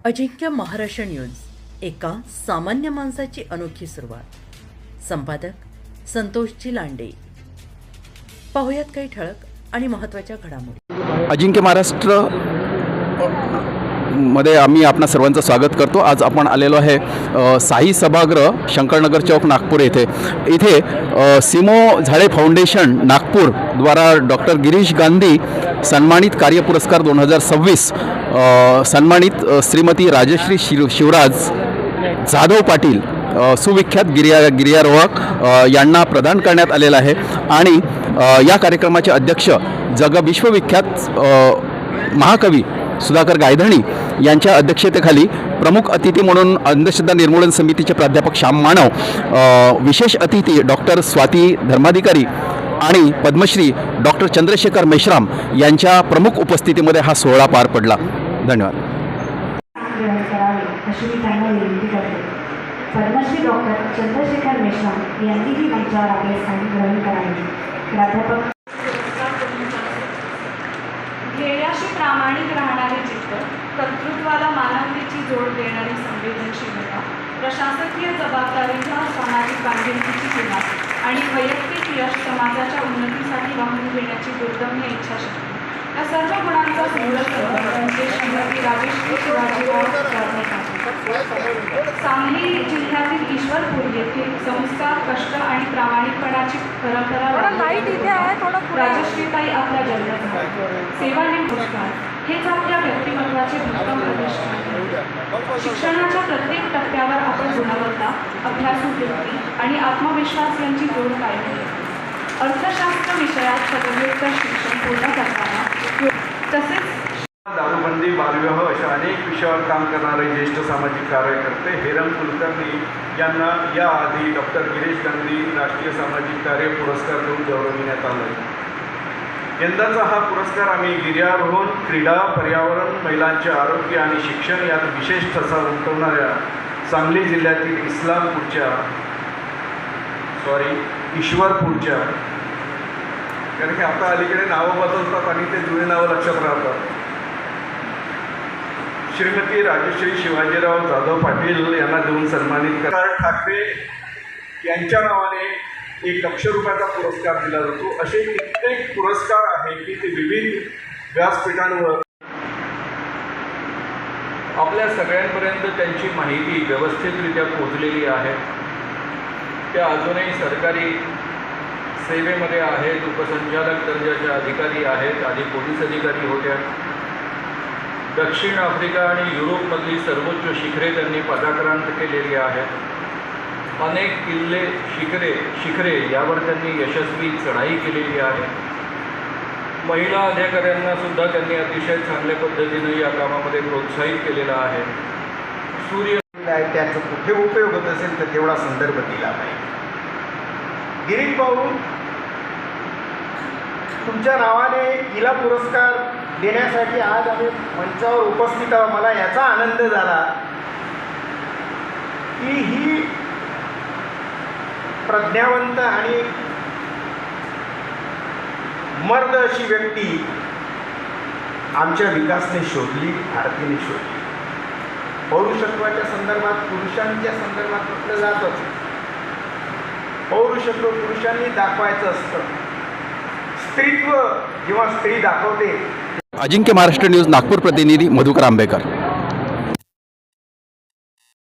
अजिंक्य Maharashtra news, एका सामान्य माणसाची अनोखी सुरुवात. संपादक संतोषजी लांडे. पाहुयात काही ठळक आणि महत्त्वाच्या घडामोडी. अजिंक्य महाराष्ट्र मध्ये आम्ही आपणा सर्वांचं स्वागत करतो. आज आपण आलेलो आहे साई सभागृह शंकरनगर चौक नागपूर इथे सिमो झाडे फाउंडेशन नागपूर द्वारा डॉक्टर गिरीश गांधी सन्मानित कार्य पुरस्कार 2026 सन्मानित श्रीमती राजश्री शिवराज जाधव पाटील सुविख्यात गिर्यारोहक यांना प्रदान करण्यात आलेला आहे. आणि या कार्यक्रमाचे अध्यक्ष विश्वविख्यात महाकवी सुधाकर गायधणी यांच्या अध्यक्षतेखाली प्रमुख अतिथी म्हणून अंधश्रद्धा निर्मूलन समितीचे प्राध्यापक श्याम मानव, विशेष अतिथी डॉक्टर स्वाती धर्माधिकारी आणि पद्मश्री डॉक्टर चंद्रशेखर मेश्राम यांच्या प्रमुख उपस्थितीमध्ये हा सोहळा पार पडला. धन्यवाद. पद्मश्री डॉक्टर चंद्रशेखर मेश्राम यांनीही मंचावर आपले स्थान ग्रहण करावे. प्राध्यापक ध्येयाशी प्रामाणिक राहणारे चित्त, कर्तृत्वाला मानवतेची जोड देणारी संवेदनशीलता, प्रशासकीय जबाबदारीचा सामाजिक बांधिलकीची किंवा आणि वैयक्तिक यश समाजाच्या उन्नतीसाठी वाहून घेण्याची दुर्दम्य इच्छाशक्ती या सर्व गुणांचा श्रीमती राजश्री शिवाजीराव जाधव पाटील. सांगली जिल्ह्यातील ईश्वरपूर येथील संस्कार, कष्ट आणि प्रामाणिकपणाची परंपरा राजश्रीताई आपल्या जन्मात सेवानिवृत्त हेच आपल्या व्यक्तिमत्वाचे उत्तम प्रतिष्ठान. शिक्षणाच्या प्रत्येक टप्प्यावर आपण गुणवत्ता, अभ्यासू वृत्ती आणि आत्मविश्वास यांची जोड कायम ठेवतो. अर्थशास्त्र विषयात पदव्युत्तर शिक्षण पूर्ण करताना तसेच दारूबंदी, बालविवाह अशा अनेक विषयावर काम करणारे ज्येष्ठ सामाजिक कार्यकर्ते हेरम कुलकर्णी यांना याआधी डॉक्टर गिरीश गांधी राष्ट्रीय सामाजिक कार्य पुरस्कार देऊन गौरविण्यात आलं. यंदाचा हा पुरस्कार आम्ही गिर्यारोहण, क्रीडा, पर्यावरण, महिलांचे आरोग्य आणि शिक्षण यात विशेष ठसा उमटवणाऱ्या सांगली जिल्ह्यातील ईश्वरपूरच्या, कारण की आता अलीकडे नावं बदलतात आणि ते जुने नावं लक्षात राहतात, श्रीमती राजश्री शिवाजीराव जाधव पाटील यांना देऊन सन्मानित करणार. ठाकरे यांच्या नावाने 1 लाख रुपयाचा पुरस्कार दिला जातो. असे कित्येक पुरस्कार आहे की ते विविध व्यासपीठांवर आपल्या सगळ्यांपर्यंत त्यांची माहिती व्यवस्थितरित्या पोहोचलेली आहे. त्या अजूनही सरकारी सेवेमध्ये आहेत, उपसंचालक दर्जाचे अधिकारी आहेत, आधी पोलीस अधिकारी होत्या. दक्षिण आफ्रिका आणि युरोपमधली सर्वोच्च शिखरे त्यांनी पदाक्रांत केलेली आहेत. अनेक किल्ले, शिखरे यावर त्यांनी यशस्वी चढाई केलेली आहे. महिला अधिकाऱ्यांना सुद्धा त्यांनी अतिशय चांगल्या पद्धतीने या कामामध्ये प्रोत्साहित केलेलं आहे. त्याचा कुठे उपयोग होत असेल तर तेवढा संदर्भ दिला पाहिजे. गिरीश भाऊ, तुमच्या नावाने हिला पुरस्कार देण्यासाठी आज आम्ही मंचावर उपस्थित आहोत. मला याचा आनंद झाला की ही प्रज्ञावंत आणि मर्द अशी व्यक्ती आमच्या विकासने शोधली, भारतीने शोधली. पौरुषत्वाच्या संदर्भात, पुरुषांच्या संदर्भात म्हटलं जातच, पौरुषत्व पुरुषांनी दाखवायचं असतं. स्त्रीत्व जेव्हा स्त्री दाखवते. अजिंक्य महाराष्ट्र न्यूज नागपूर प्रतिनिधी मधुकर आंबेकर.